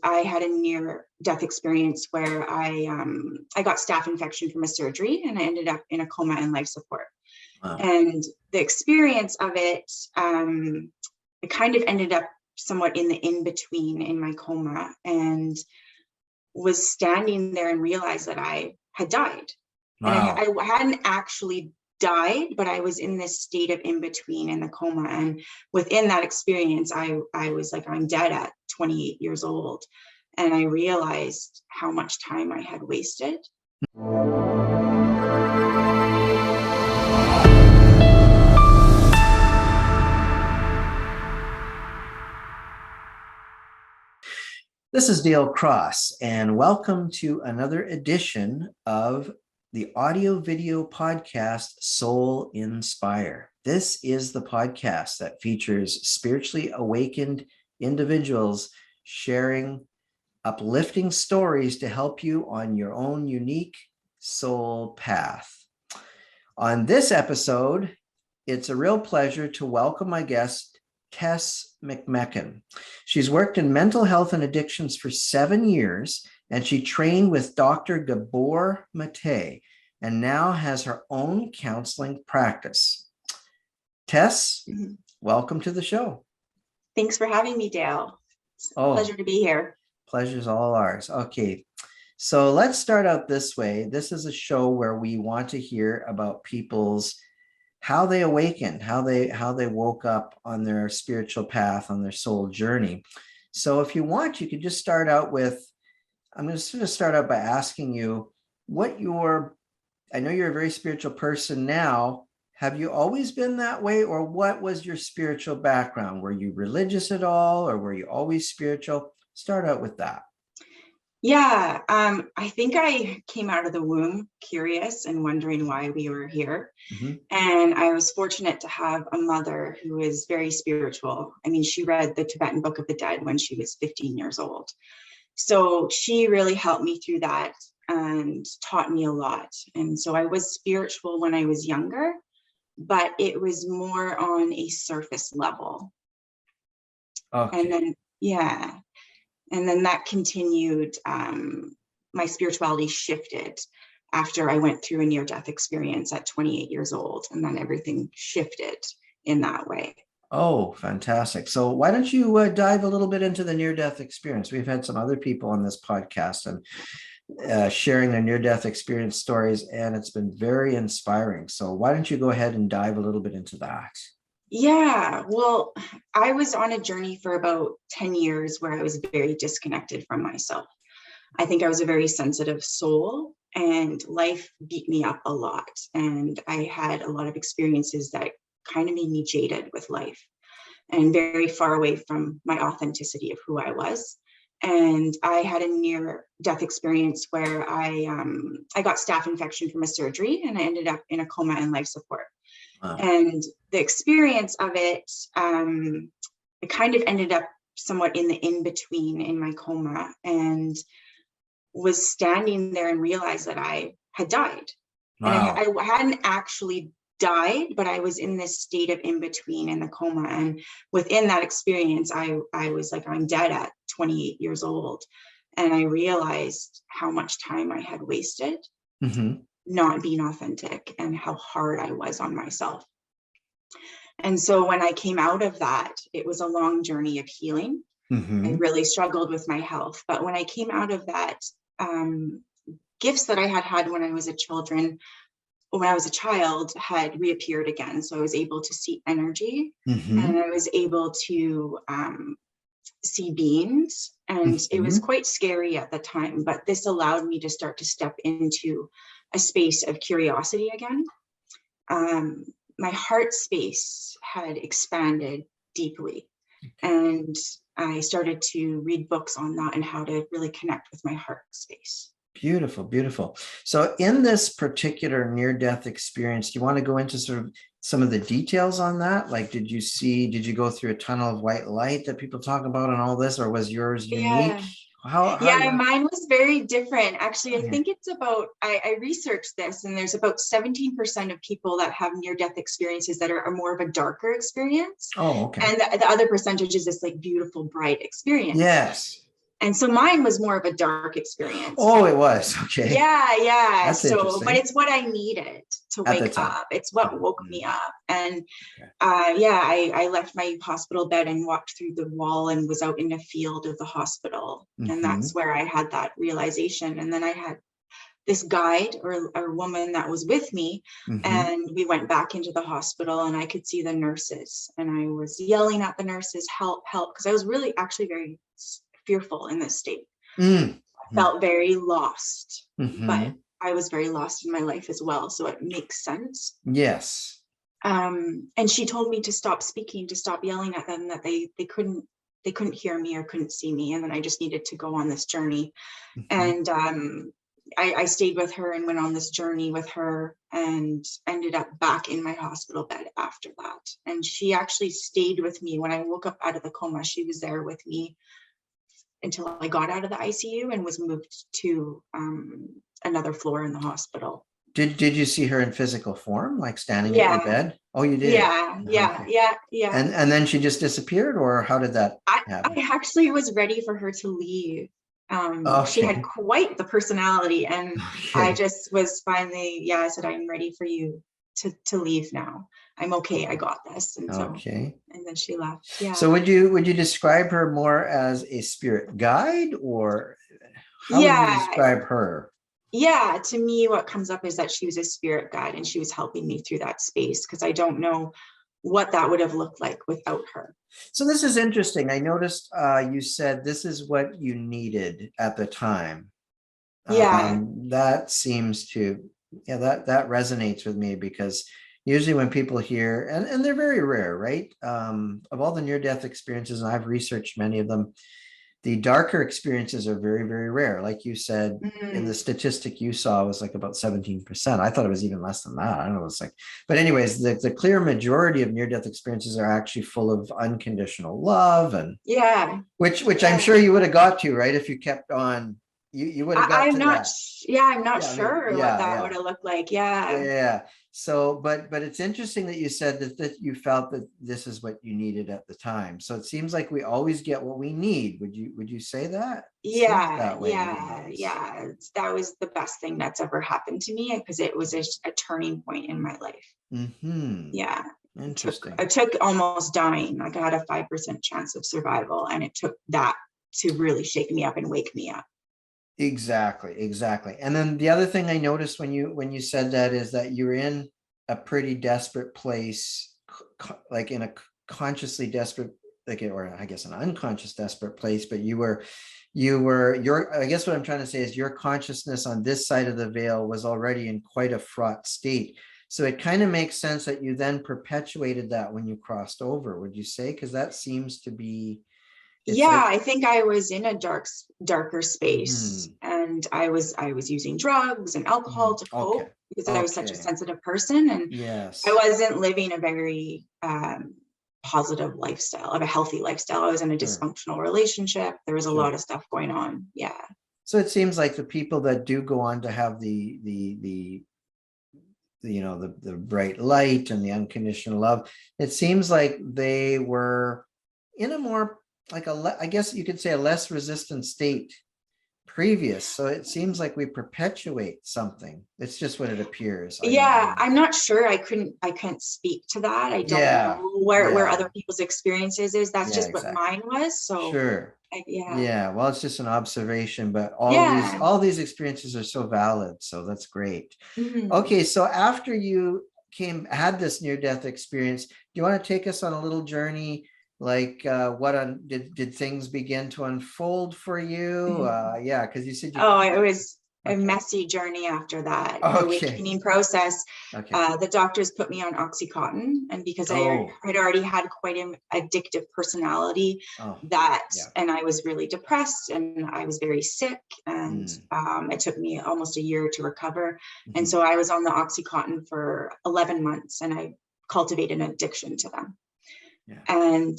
I had a near-death experience where I got staph infection from a surgery, and I ended up in a coma and life support. Wow. And the experience of it, it kind of ended up somewhat in the in-between in my coma, and was standing there and realized that I had died. Wow. And I hadn't actually died, but I was in this state of in-between in the coma. And within that experience, I was like, I'm dead at 28 years old. And I realized how much time I had wasted. This is Dale Cross, and welcome to another edition of the audio video podcast Soul Inspire. This is the podcast that features spiritually awakened individuals sharing uplifting stories to help you on your own unique soul path. On this episode, it's a real pleasure to welcome my guest, Tess McMechan. She's worked in mental health and addictions for 7 years, and she trained with Dr. Gabor Mate, and now has her own counseling practice. Tess, welcome to the show. Thanks for having me, Dale. It's a pleasure to be here. Pleasure's all ours. Okay, so let's start out this way. This is a show where we want to hear about people's how they awakened, how they woke up on their spiritual path, on their soul journey. So if you want, you could just start out with, I'm going to sort of start out by asking you I know you're a very spiritual person now. Have you always been that way, or what was your spiritual background? Were you religious at all, or were you always spiritual? Start out with that. Yeah, I think I came out of the womb curious and wondering why we were here. And I was fortunate to have a mother who was very spiritual. I mean, she read the Tibetan Book of the Dead when she was 15 years old. So she really helped me through that and taught me a lot. And so I was spiritual when I was younger, but it was more on a surface level. Okay. And then that continued. My spirituality shifted after I went through a near-death experience at 28 years old, and then everything shifted in that way. Oh, fantastic. So why don't you dive a little bit into the near-death experience? We've had some other people on this podcast and sharing their near-death experience stories, and it's been very inspiring. So why don't you go ahead and dive a little bit into that? Yeah, well, I was on a journey for about 10 years where I was very disconnected from myself. I think I was a very sensitive soul, and life beat me up a lot. And I had a lot of experiences that kind of made me jaded with life and very far away from my authenticity of who I was. And I had a near-death experience where I got staph infection from a surgery, and I ended up in a coma and life support. Wow. And the experience of it, it kind of ended up somewhat in the in-between in my coma, and was standing there and realized that I had died. Wow. And I hadn't actually died, but I was in this state of in-between in the coma. And within that experience, I was like, I'm dead at 28 years old. And I realized how much time I had wasted. Not being authentic, and how hard I was on myself. And so when I came out of that, it was a long journey of healing. I really struggled with my health. But when I came out of that, gifts that I had when I was a child had reappeared again. So I was able to see energy, and I was able to see beings. And it was quite scary at the time, but this allowed me to start to step into a space of curiosity again. My heart space had expanded deeply, and I started to read books on that and how to really connect with my heart space. Beautiful, beautiful. So in this particular near-death experience, do you want to go into sort of some of the details on that? Like, did you go through a tunnel of white light that people talk about and all this, or was yours unique? Mine was very different. Actually, I think it's about, I researched this, and there's about 17% of people that have near-death experiences that are more of a darker experience. Oh, okay. And the other percentage is this like beautiful, bright experience. Yes. And so mine was more of a dark experience. Oh, it was. Okay. Yeah. That's So, but interesting. it's what I needed to At the wake time. up. It's what woke me up. And Okay. I left my hospital bed and walked through the wall and was out in a field of the hospital. And that's where I had that realization. And then I had this guide or a woman that was with me, and we went back into the hospital, and I could see the nurses, and I was yelling at the nurses, help, help, because I was really actually very fearful in this state. I felt very lost, but I was very lost in my life as well. So it makes sense. Yes. And she told me to stop speaking, to stop yelling at them, that they couldn't hear me or couldn't see me. And then I just needed to go on this journey. And I stayed with her and went on this journey with her and ended up back in my hospital bed after that. And she actually stayed with me when I woke up out of the coma. She was there with me until I got out of the ICU and was moved to another floor in the hospital. Did you see her in physical form, like standing Yeah. at your bed? Oh, you did? Yeah. And then she just disappeared, or how did that happen? I actually was ready for her to leave. She had quite the personality, and I just was finally, I said, I'm ready for you to leave now. I'm okay. I got this. And so, and then she left. Yeah. So would you describe her more as a spirit guide, or how would you describe her? Yeah, to me, what comes up is that she was a spirit guide, and she was helping me through that space, because I don't know what that would have looked like without her. So this is interesting. I noticed you said this is what you needed at the time. That seems to, that resonates with me, because usually when people hear, and they're very rare, right? Of all the near-death experiences, and I've researched many of them, the darker experiences are very, very rare. Like you said, in the statistic you saw was like about 17%. I thought it was even less than that. I don't know. It's like, but anyways, the clear majority of near-death experiences are actually full of unconditional love, and which I'm sure you would have got to, right? If you kept on, you would have got to that. I'm not sure what that would have looked like. So, but it's interesting that you said that you felt that this is what you needed at the time. So it seems like we always get what we need. Would you say that? That was the best thing that's ever happened to me, because it was a turning point in my life. Interesting. I took almost dying. Like I had a 5% chance of survival, and it took that to really shake me up and wake me up. Exactly. And then the other thing I noticed when you said that is that you're in a pretty desperate place, like in a consciously desperate, like, or I guess an unconscious desperate place, but your I guess what I'm trying to say is your consciousness on this side of the veil was already in quite a fraught state. So it kind of makes sense that you then perpetuated that when you crossed over, would you say? Because that seems to be, I think I was in a darker space, and I was using drugs and alcohol to cope, because I was such a sensitive person, and I wasn't living a very positive lifestyle, of a healthy lifestyle. I was in a dysfunctional relationship. There was a lot of stuff going on. So it seems like the people that do go on to have the bright light and the unconditional love, it seems like they were in a more, like I guess you could say, a less resistant state previous. So it seems like we perpetuate something. It's just what it appears. I'm not sure. I can't speak to that. I don't know where other people's experiences is. That's just what mine was. So well, it's just an observation, but all these experiences are so valid. So that's great. Okay, so after you had this near-death experience, do you want to take us on a little journey? Like did things begin to unfold for you? Because you said it was a messy journey after that. The awakening process. The doctors put me on Oxycontin, and because I had already had quite an addictive personality, and I was really depressed, and I was very sick, and it took me almost a year to recover. And so I was on the Oxycontin for 11 months, and I cultivated an addiction to them. And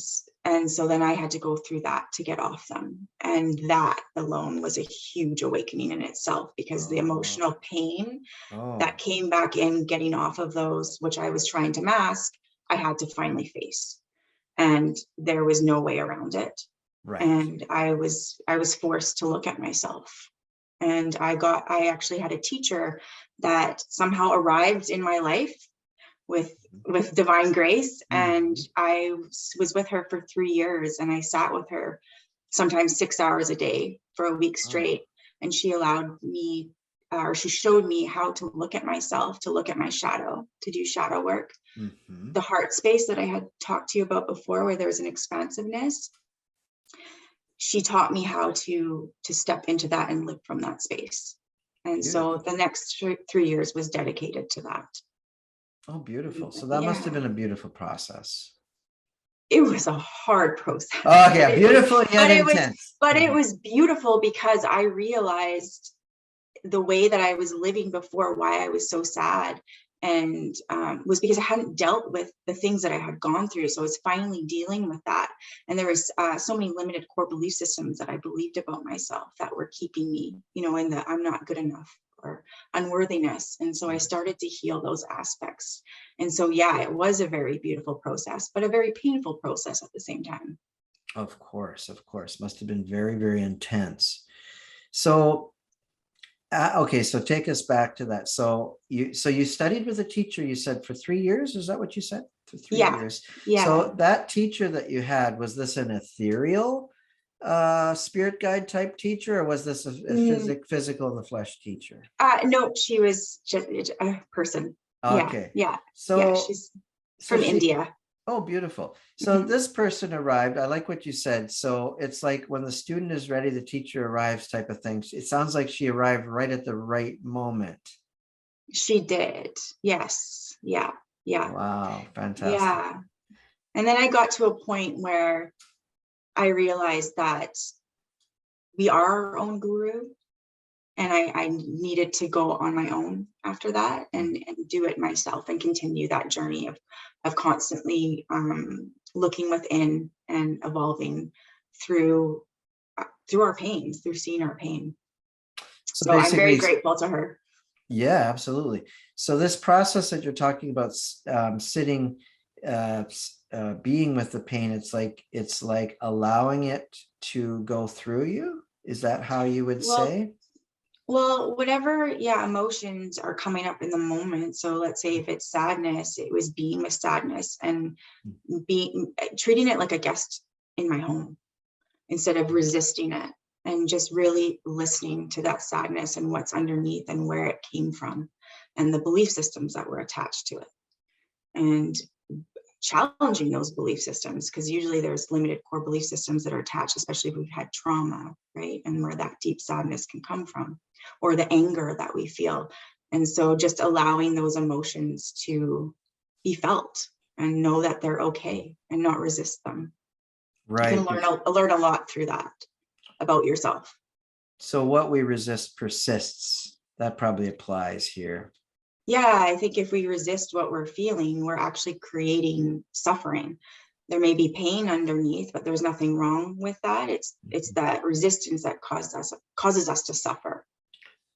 so then I had to go through that to get off them. And that alone was a huge awakening in itself, because the emotional pain that came back in getting off of those, which I was trying to mask, I had to finally face. And there was no way around it. Right. And I was forced to look at myself. And I actually had a teacher that somehow arrived in my life with divine grace. And Mhm. I was with her for 3 years, and I sat with her sometimes 6 hours a day for a week Oh. straight. And she allowed me, or she showed me how to look at myself, to look at my shadow, to do shadow work. Mhm. The heart space that I had talked to you about before, where there's an expansiveness, she taught me how to step into that and live from that space. And so Beautiful. the next 3 years was dedicated to that. Oh, beautiful. So that must have Yeah, been a beautiful process. it was a hard process, Oh, yeah, beautiful yet but it was intense. but it was beautiful, because I realized the way that I was living before, why I was so sad, and was because I hadn't dealt with the things that I had gone through. So I was finally dealing with that, and there was so many limited core belief systems that I believed about myself that were keeping me, in the I'm not good enough or unworthiness. And so I started to heal those aspects. And so, yeah, it was a very beautiful process, but a very painful process at the same time. Of course, of course. Must have been very, very intense. So, okay, so take us back to that. So you studied with a teacher, you said, for 3 years. Is that what you said? For three Yeah, years. yeah. So that teacher that you had, was this an ethereal spirit guide type teacher, or was this a Mm, physical in the flesh teacher? no, she was just a person. Yeah, Okay. yeah, yeah. So She's so from she India. Oh, beautiful. So Mhm. this person arrived. I like what you said. So it's like when the student is ready, the teacher arrives type of thing. It sounds like she arrived right at the right moment. She did. Yes. Yeah. Yeah. Wow, fantastic. Yeah. And then I got to a point where I realized that we are our own guru. And I needed to go on my own after that, and do it myself, and continue that journey of constantly looking within and evolving through through our pains, through seeing our pain. So So I'm very basically, grateful to her. yeah, absolutely. So this process that you're talking about, sitting, being with the pain, it's like allowing it to go through you. Is that how you would Well, say? whatever, yeah, emotions are coming up in the moment. So let's say if it's sadness, it was being with sadness, and being treating it like a guest in my home, instead of resisting it, and just really listening to that sadness and what's underneath and where it came from, and the belief systems that were attached to it, and challenging those belief systems, because usually there's limited core belief systems that are attached, especially if we've had trauma, right? And where that deep sadness can come from, or the anger that we feel. And so just allowing those emotions to be felt, and know that they're okay, and not resist them. You can Right. learn a lot through that about yourself. So what we resist persists. That probably applies here. Yeah, I think if we resist what we're feeling, we're actually creating suffering. There may be pain underneath, but there's nothing wrong with that. It's that resistance that causes us to suffer.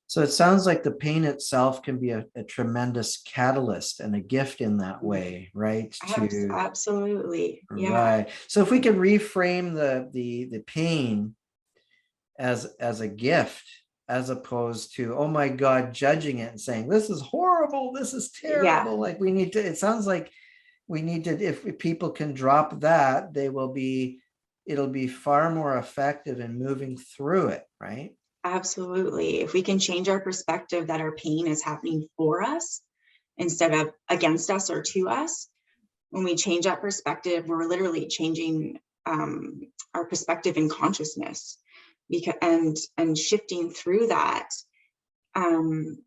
So it sounds like the pain itself can be a tremendous catalyst and a gift in that way, right? Absolutely. Yeah. Right. So if we can reframe the pain as a gift, as opposed to, oh my God, judging it and saying, this is horrible, this is Yeah. terrible. Like we need to, it sounds like we need to, if people can drop that, it'll be far more effective in moving through it, right? Absolutely. If we can change our perspective that our pain is happening for us instead of against us or to us, when we change that perspective, we're literally changing our perspective in consciousness, because and shifting through that um,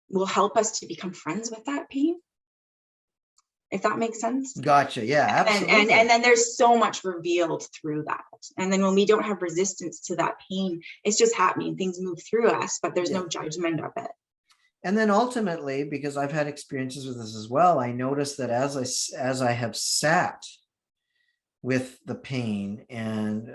will help us to become friends with that pain, if that makes sense. Gotcha. Yeah, And absolutely. then there's so much revealed through that. And then when we don't have resistance to that pain, it's just happening. Things move through us, but there's Yeah. no judgment of it. And then ultimately, because I've had experiences with this as well, I noticed that as I have sat with the pain, and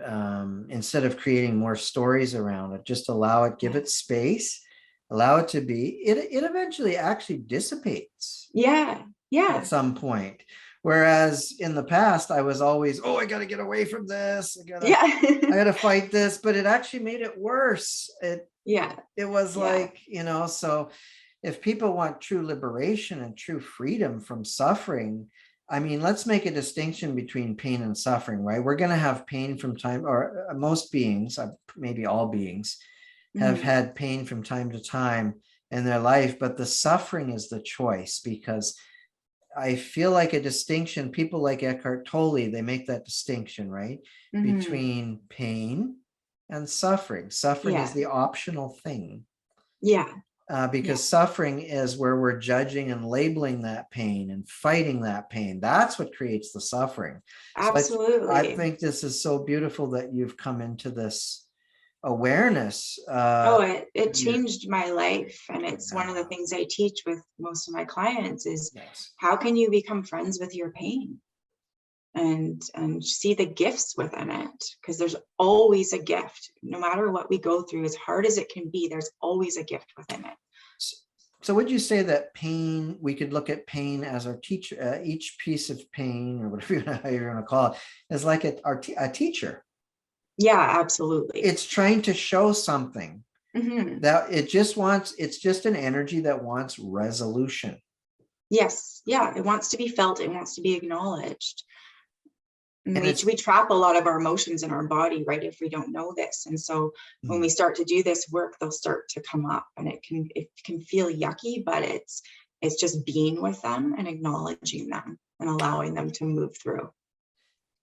instead of creating more stories around it, just allow it, give Yeah. it space, allow it to be, it eventually actually dissipates Yeah. at Yeah. some point, Whereas in the past, I was always, oh, I got to get away from this. Yeah. I got to fight this, but it actually made it worse. Yeah. It was Yeah. like, so if people want true liberation and true freedom from suffering, I mean, let's make a distinction between pain and suffering, right? We're going to have pain from time, or most beings, maybe all beings, have Mhm. had pain from time to time in their life, but the suffering is the choice, because I feel like a distinction, people like Eckhart Tolle, they make that distinction, right? Mhm. Between pain and suffering. Suffering is Yeah. the optional thing, Yeah. Yeah. because suffering is where we're judging and labeling that pain and fighting that pain. That's what creates the suffering. So I Absolutely. think this is so beautiful that you've come into this awareness. Oh, it You, changed my life. And it's one of the yeah, things I teach with most of my clients is yes. how can you become friends with your pain and see the gifts within it? Because there's always a gift. No matter what we go through, as hard as it can be, there's always a gift within it. So would you say that pain, we could look at pain as our teacher, each piece of pain, or whatever you're going to call it, is like a teacher. Yeah, absolutely. It's trying to show something Hmm. that it's just an energy that wants resolution. Yes. Yeah. It wants to be felt. It wants to be acknowledged. And And we trap a lot of our emotions in our body, right? If we don't know this. And so when we start to do this work, they'll start to come up, and it can feel yucky, but it's just being with them and acknowledging them and allowing them to move through.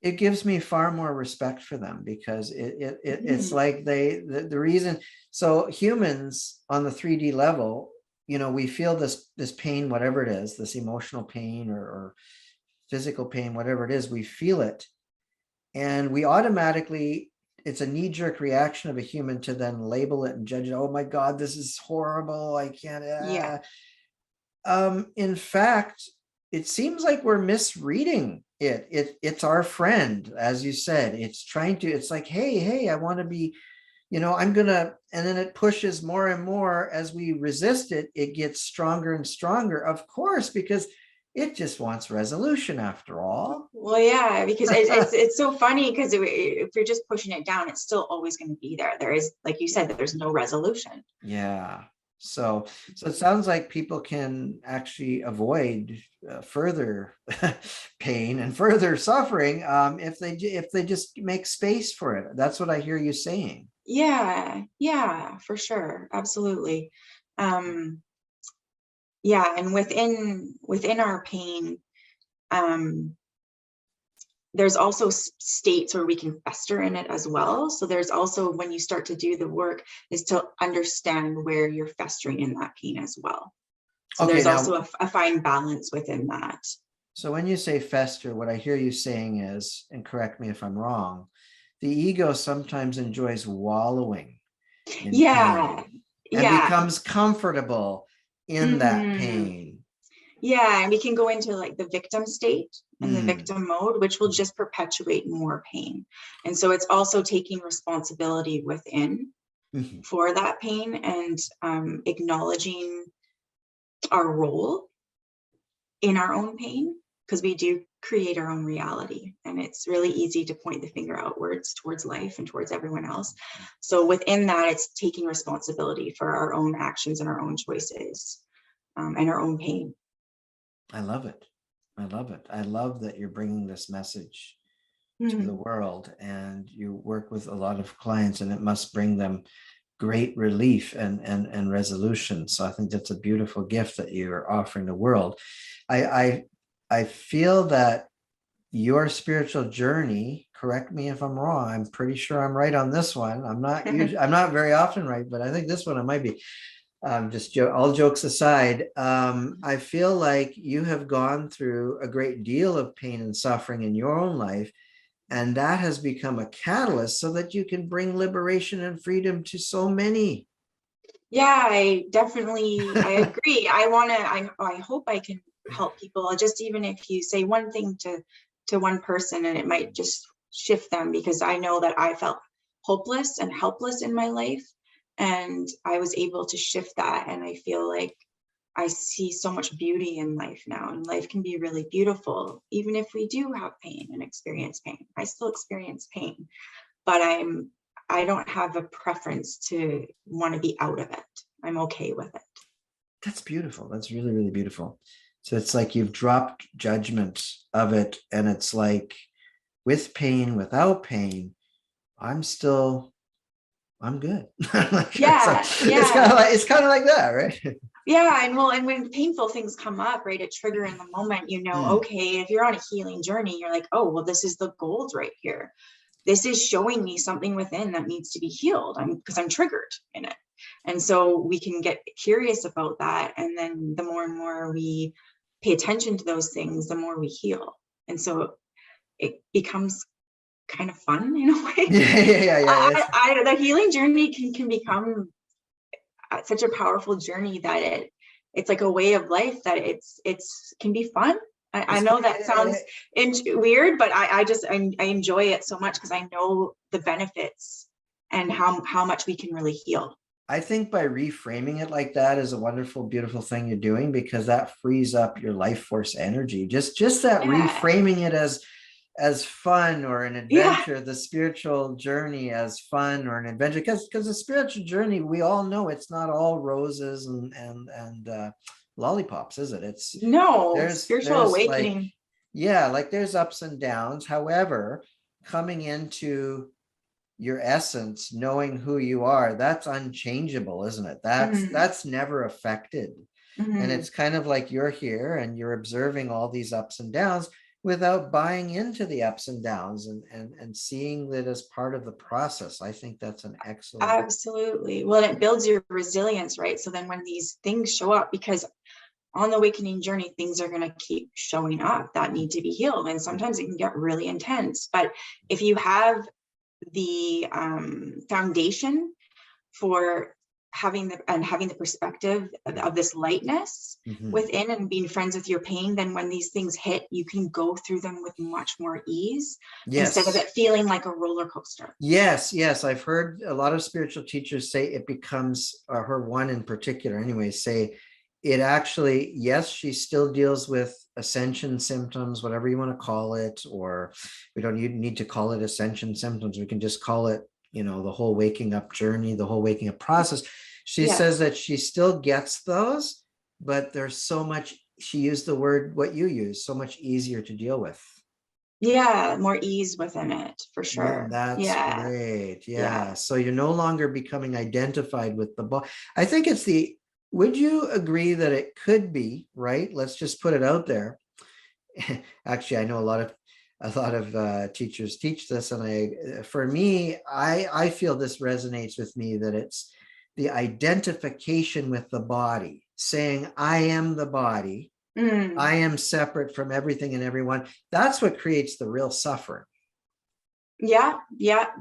it gives me far more respect for them, because it's Mhm. like the reason. So humans on the 3D level, we feel this pain, whatever it is, this emotional pain or physical pain, whatever it is, we feel it. And we automatically, it's a knee-jerk reaction of a human to then label it and judge it. Oh my God, this is horrible. I can't. Yeah. In fact, it seems like we're misreading it. It's our friend, as you said. It's like, hey, I want to be, I'm gonna, and then it pushes more and more as we resist it. It gets stronger and stronger, of course, because it just wants resolution after all. Well, yeah, because it's so funny because if you're just pushing it down, it's still always going to be there. There is, like you said, there's no resolution. Yeah. So it sounds like people can actually avoid further pain and further suffering, if they just make space for it. That's what I hear you saying. Yeah, yeah, for sure. Absolutely. Um, yeah, and within our pain, um, there's also states where we can fester in it as well. So there's also, when you start to do the work, is to understand where you're festering in that pain as well. So Okay, there's now, also a fine balance within that. so when you say fester, what I hear you saying is, and correct me if I'm wrong, the ego sometimes enjoys wallowing in Yeah, pain and yeah. becomes comfortable in that Hmm. pain. Yeah, and we can go into like the victim state and the Mm. victim mode, which will just perpetuate more pain. And so it's also taking responsibility within Mhm. for that pain and acknowledging our role in our own pain, because we do create our own reality, and it's really easy to point the finger outwards towards life and towards everyone else. So within that, it's taking responsibility for our own actions and our own choices, and our own pain. I love it. I love it. I love that you're bringing this message to the Mhm. world, and you work with a lot of clients, and it must bring them great relief and resolution. So I think that's a beautiful gift that you're offering the world. I I, I feel that your spiritual journey, correct me if I'm wrong, I'm pretty sure I'm right on this one. I'm not very often right, but I think this one I might be. All jokes aside, I feel like you have gone through a great deal of pain and suffering in your own life, and that has become a catalyst so that you can bring liberation and freedom to so many. Yeah, I agree. I hope I can help people, just even if you say one thing to one person, and it might just shift them, because I know that I felt hopeless and helpless in my life, and I was able to shift that. And I feel like I see so much beauty in life now, and life can be really beautiful. Even if we do have pain and experience pain, I still experience pain, but I don't have a preference to want to be out of it. I'm okay with it. That's beautiful. That's really, really beautiful. So it's like you've dropped judgment of it, and it's like with pain, without pain, I'm good. Like, Yeah, it's kind of like that, right? yeah. And well, and when painful things come up, right, a trigger in the moment, Mm. okay, if you're on a healing journey, you're like, oh, well, this is the gold right here. This is showing me something within that needs to be healed. Because I'm triggered in it. And so we can get curious about that. And then the more and more we pay attention to those things, the more we heal. And so it becomes kind of fun in a way. Yeah. The healing journey can become such a powerful journey that it's like a way of life that it's can be fun. I know that sounds weird, but I enjoy it so much because I know the benefits and how much we can really heal. I think by reframing it like that is a wonderful, beautiful thing you're doing, because that frees up your life force energy. Just that Yeah. reframing it as fun or an Yeah. adventure, the spiritual journey as fun or an adventure, because the spiritual journey, we all know it's not all roses and lollipops, is it? It's No, spiritual there's like, awakening. yeah, like there's ups and downs. However, coming into your essence, knowing who you are, that's unchangeable, isn't it? That's never affected. And Mm-hmm. it's kind of like you're here and you're observing all these ups and downs without buying into the ups and downs, and seeing that as part of the process. I think that's an excellent. Absolutely. Well, it builds your resilience, right? So then when these things show up, because on the awakening journey, things are going to keep showing up that need to be healed. And sometimes it can get really intense. But if you have the foundation for having the perspective of this lightness within, and being friends with your pain, then when these things hit, you can go through them with much more ease, instead of Yes. it feeling like a roller coaster. Yes. I've heard a lot of spiritual teachers say it becomes, or her one in particular anyway, say it actually, yes, she still deals with ascension symptoms, whatever you want to call it, or we don't need to call it ascension symptoms. We can just call it, the whole waking up journey, the whole waking up process. She says that she still gets those, but there's so much, she used the word, what you use, so much easier to deal with. Yeah, more ease within it, for Yeah, sure. that's Yeah. great. Yeah. Yeah. So you're no longer becoming identified with the body. I think would you agree that it could be, right? Let's just put it out there. Actually, I know a lot of teachers teach this, and for me, I feel this resonates with me, that it's the identification with the body, saying, I am the body. I am separate from everything and everyone. That's what creates the real suffering. Yeah,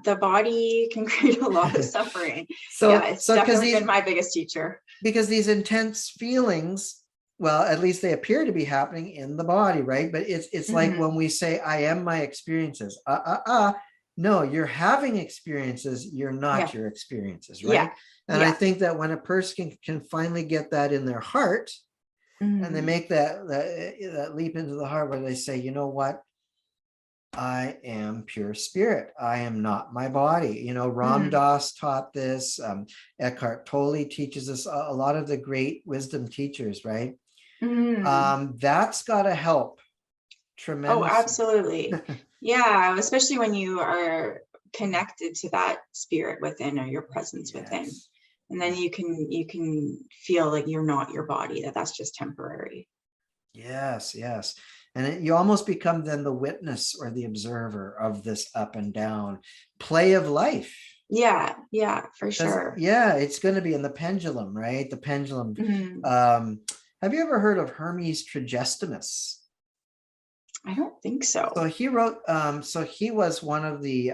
the body can create a lot of suffering. So, Yeah, it's because definitely been my biggest teacher. these intense feelings, well, at least they appear to be happening in the body, right? But it's like when we say, I am my experiences. No, you're having experiences, you're not your experiences, right? And I think that when a person can finally get that in their heart, and they make that leap into the heart where they say, you know what? I am pure spirit. I am not my body. Ram Dass taught this. Eckhart Tolle teaches this. A lot of the great wisdom teachers, right? That's got to help tremendously. Oh, absolutely. Yeah, especially when you are connected to that spirit within, or your presence within, and then you can feel like you're not your body, that's just temporary. Yes. And you almost become then the witness or the observer of this up and down play of life. Yeah, for sure. Yeah, it's going to be in the pendulum, right? The pendulum. Have you ever heard of Hermes Trismegistus? I don't think so. So he wrote, so he was one of the,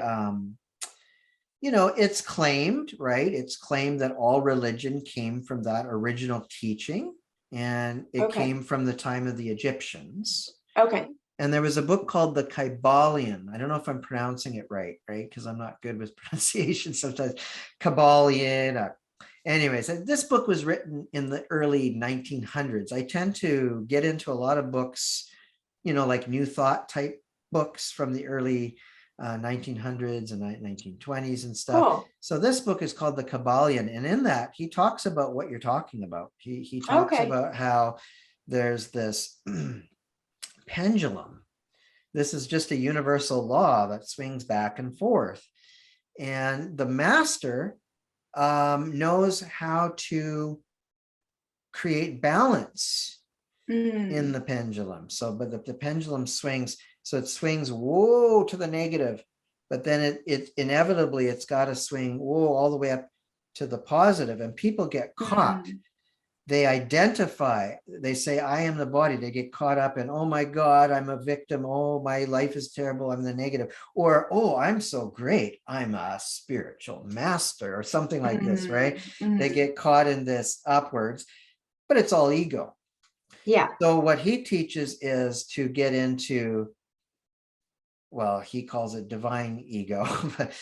it's claimed, right? It's claimed that all religion came from that original teaching, and it came from the time of the Egyptians. Okay. And there was a book called the Kybalion. I don't know if I'm pronouncing it right? Because I'm not good with pronunciation sometimes. Kybalion. anyways, this book was written in the early 1900s. I tend to get into a lot of books, like New Thought type books from the early 1900s and 1920s and stuff. Cool. So this book is called The Kabbalion, and in that he talks about what you're talking about. He talks Okay. about how there's this pendulum. This is just a universal law that swings back and forth, and the master knows how to create balance in the pendulum. So, but the pendulum swings, so it swings whoa to the negative, but then it inevitably it's got to swing whoa all the way up to the positive, and people get caught. They identify, they say, I am the body. They get caught up in, oh my God, I'm a victim. Oh, my life is terrible. I'm the negative. Or, oh, I'm so great. I'm a spiritual master or something like this, right? They get caught in this upwards, but it's all ego. Yeah. So what he teaches is to get into, well, he calls it divine ego, but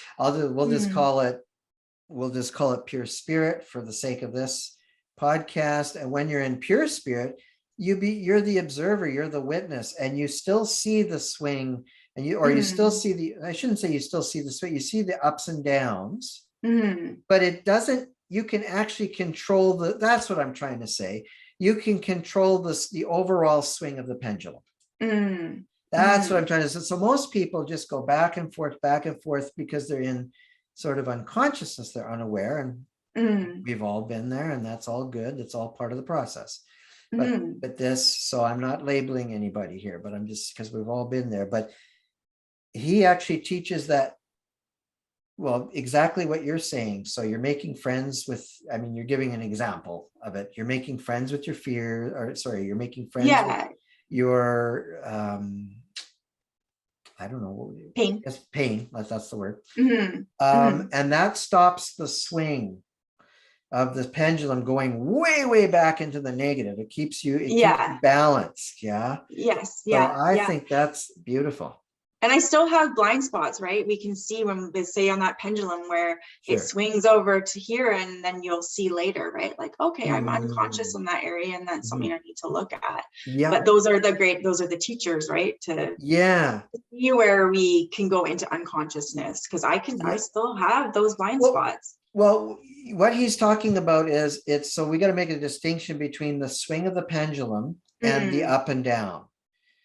we'll just call it pure spirit for the sake of this podcast. And when you're in pure spirit, you're the observer, you're the witness, and you still see the swing, and you still see I shouldn't say you still see the swing, you see the ups and downs, but it doesn't, you can actually control that's what I'm trying to say. You can control the overall swing of the pendulum. That's what I'm trying to say. So most people just go back and forth because they're in sort of unconsciousness, they're unaware, and we've all been there, and that's all good. That's all part of the process. But so I'm not labeling anybody here, but I'm just, because we've all been there. But he actually teaches that, well, exactly what you're saying. So you're making friends with, you're giving an example of it. You're making friends with your fear, or sorry, you're making friends with your, I don't know. Pain. Yes, pain. That's the word. And that stops the swing of the pendulum going way, way back into the negative. It keeps you balanced. Yeah. Yes. So I think that's beautiful. And I still have blind spots, right? We can see when they say on that pendulum where it swings over to here, and then you'll see later, right? Like, okay, I'm unconscious in that area, and that's something I need to look at. Yeah. But those are the teachers, right? To see where we can go into unconsciousness, because I still have those blind spots. Well, what he's talking about is so we got to make a distinction between the swing of the pendulum and the up and down.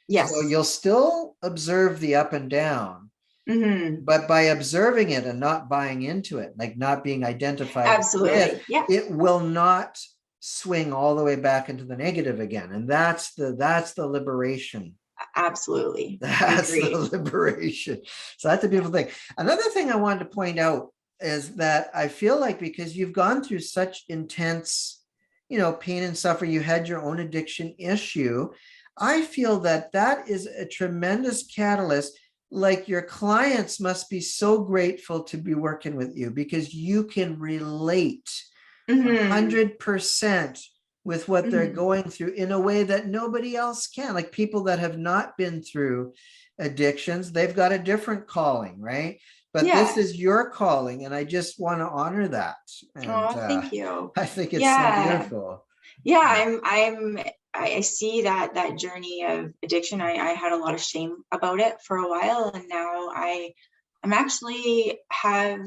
Yes. So you'll still observe the up and down, but by observing it and not buying into it, like not being identified, absolutely, it will not swing all the way back into the negative again. And that's the liberation. Absolutely. That's the liberation. So that's a beautiful thing. Another thing I wanted to point out is that I feel like, because you've gone through such intense, pain and suffering, you had your own addiction issue. I feel that is a tremendous catalyst. Like, your clients must be so grateful to be working with you, because you can relate 100% with what they're going through in a way that nobody else can. Like, people that have not been through addictions, they've got a different calling, right? But this is your calling, and I just want to honor that. And, thank you. I think it's so beautiful. Yeah, I see that journey of addiction. I had a lot of shame about it for a while, and now I'm actually have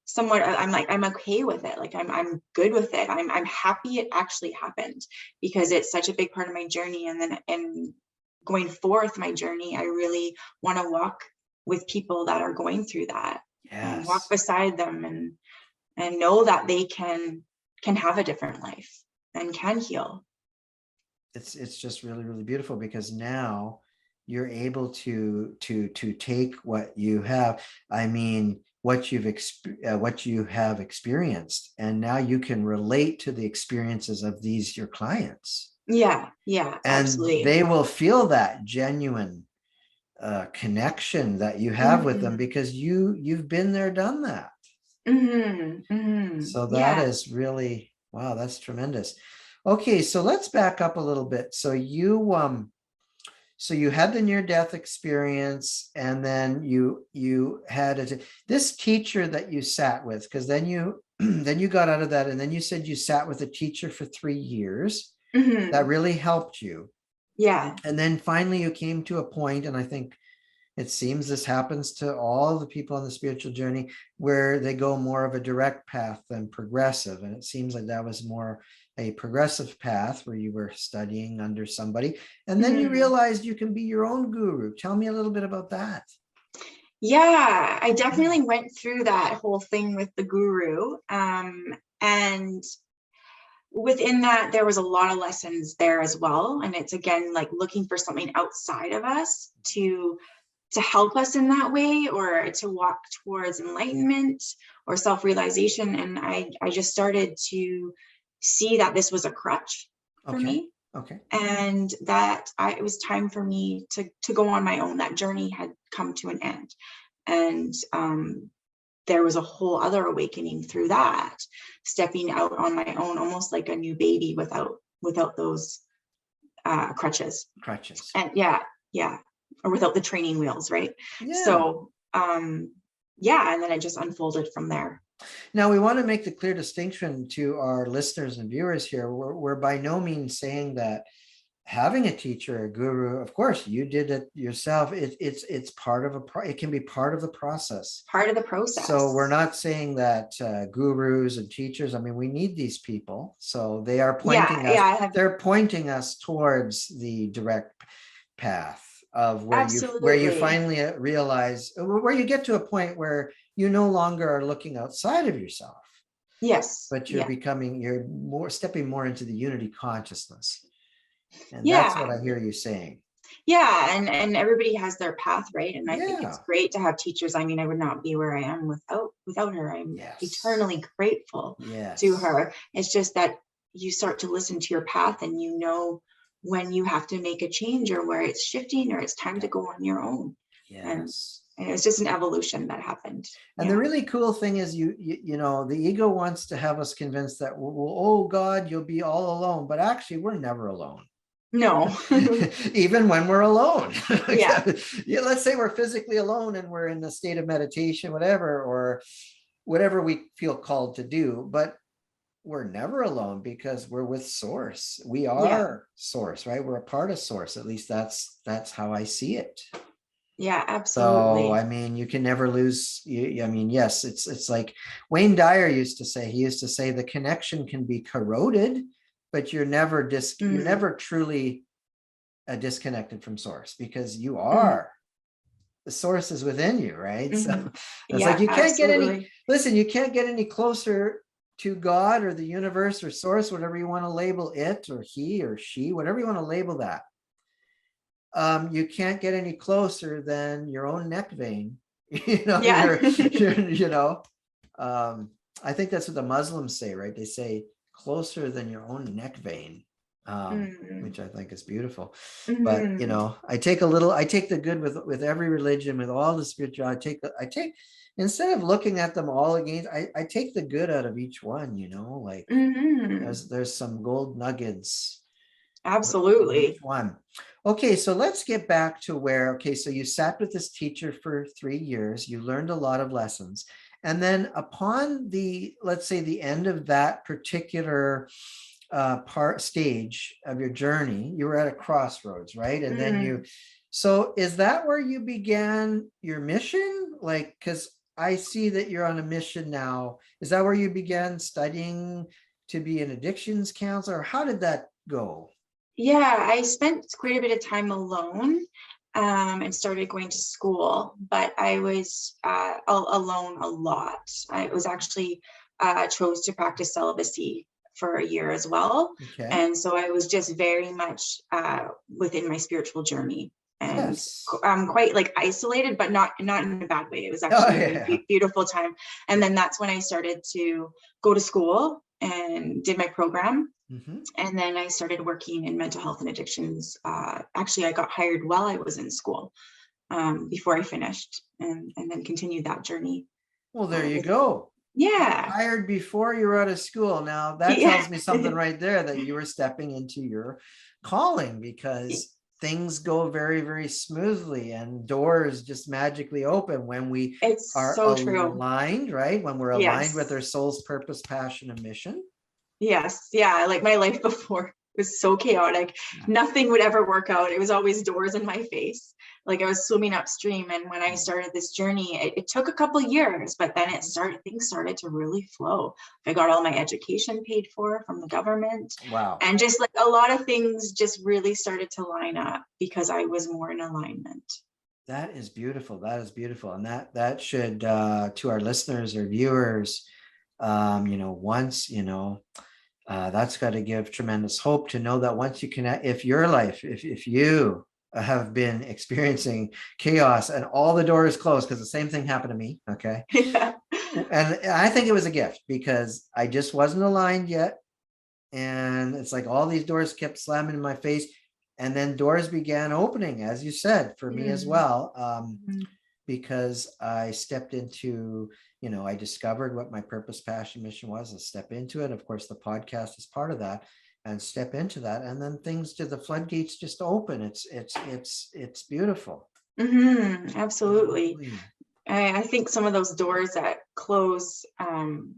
somewhat, I'm okay with it. Like, I'm good with it. I'm happy it actually happened, because it's such a big part of my journey. And then going forth my journey, I really want to walk with people that are going through that, and walk beside them, and know that they can have a different life and can heal. It's just really, really beautiful, because now you're able to take what you have, what you have experienced, and now you can relate to the experiences of your clients. Yeah, and absolutely. They will feel that genuine connection that you have with them, because you've been there, done that. So that is really, wow, that's tremendous. Okay, so let's back up a little bit. So you so you had the near-death experience, and then you had this teacher that you sat with, because then you then you got out of that, and then you said you sat with a teacher for 3 years. That really helped you. Yeah. And then finally you came to a point, and I think it seems this happens to all the people on the spiritual journey, where they go more of a direct path than progressive. And it seems like that was more a progressive path, where you were studying under somebody. And then you realized you can be your own guru. Tell me a little bit about that. Yeah, I definitely went through that whole thing with the guru. And within that, there was a lot of lessons there as well. And it's, again, like looking for something outside of us to help us in that way, or to walk towards enlightenment or self-realization. And I just started to see that this was a crutch for me. Okay. And that it was time for me to go on my own. That journey had come to an end. And there was a whole other awakening through that, stepping out on my own, almost like a new baby without those crutches. And yeah. Or without the training wheels, right? Yeah. So yeah, and then it just unfolded from there. Now, we want to make the clear distinction to our listeners and viewers here. We're by no means saying that having a teacher, a guru, of course, you did it yourself. It's part of it can be part of the process. Part of the process. So we're not saying that gurus and teachers, I mean, we need these people. So they are pointing us, they're pointing us towards the direct path of where you finally realize, where you get to a point where you no longer are looking outside of yourself. Yes. But you're more stepping more into the unity consciousness. And that's what I hear you saying. Yeah, and everybody has their path, right? And I think it's great to have teachers. I mean, I would not be where I am without her. I'm eternally grateful to her. It's just that you start to listen to your path, and you know when you have to make a change, or where it's shifting, or it's time to go on your own. Yes. And it's just an evolution that happened. And the really cool thing is, you know, the ego wants to have us convinced that, well, oh God, you'll be all alone. But actually, we're never alone. No. Even when we're alone. Let's say we're physically alone and we're in the state of meditation, whatever, or whatever we feel called to do. But we're never alone, because we're with Source. We are Source, right? We're a part of Source. At least that's how I see it. Yeah, absolutely. So, I mean, you can never lose. I mean, yes, it's like Wayne Dyer used to say. He used to say the connection can be corroded, but you're never you're never truly disconnected from Source, because you are. The Source is within you, right? So it's like you can't get any. Listen, you can't get any closer to God or the universe or Source, whatever you want to label it, or he or she, whatever you want to label that. You can't get any closer than your own neck vein. You know, you know. I think that's what the Muslims say, right? They say closer than your own neck vein, which I think is beautiful. But you know, I take the good with every religion, with all the spiritual. I take instead of looking at them all against, I take the good out of each one. You know, like there's some gold nuggets. Absolutely. Each one. Okay, so let's get back to so you sat with this teacher for 3 years, you learned a lot of lessons. And then upon let's say the end of that particular stage of your journey, you were at a crossroads, right? And then so is that where you began your mission? Like, because I see that you're on a mission now. Is that where you began studying to be an addictions counselor? How did that go? Yeah, I spent quite a bit of time alone and started going to school, but I was alone a lot. I was actually chose to practice celibacy for a year as well. And so I was just very much within my spiritual journey, and quite like isolated, but not in a bad way. It was actually a very beautiful time. And then that's when I started to go to school and did my program. And then I started working in mental health and addictions. Actually, I got hired while I was in school before I finished, and then continued that journey. Well, there you go. Yeah. Hired before you were out of school. Now that tells me something right there, that you were stepping into your calling, because things go very, very smoothly and doors just magically open when we It's are so true. aligned, right? When we're aligned with Yes. our soul's purpose, passion, and mission. Yes. Yeah. Like my life before was so chaotic. Yeah. Nothing would ever work out. It was always doors in my face. Like I was swimming upstream. And when I started this journey, it took a couple years, but then things started to really flow. I got all my education paid for from the government. Wow. And just like a lot of things just really started to line up because I was more in alignment. That is beautiful. That is beautiful. And that should, to our listeners or viewers, once, that's got to give tremendous hope to know that once you connect, if your life, if you have been experiencing chaos and all the doors closed, because the same thing happened to me. Okay. Yeah. And I think it was a gift because I just wasn't aligned yet. And it's like all these doors kept slamming in my face. And then doors began opening, as you said, for me as well. Because I stepped into, I discovered what my purpose, passion, mission was. I step into it. Of course, the podcast is part of that, and step into that. And then the floodgates just open. It's beautiful. Absolutely. I think some of those doors that close,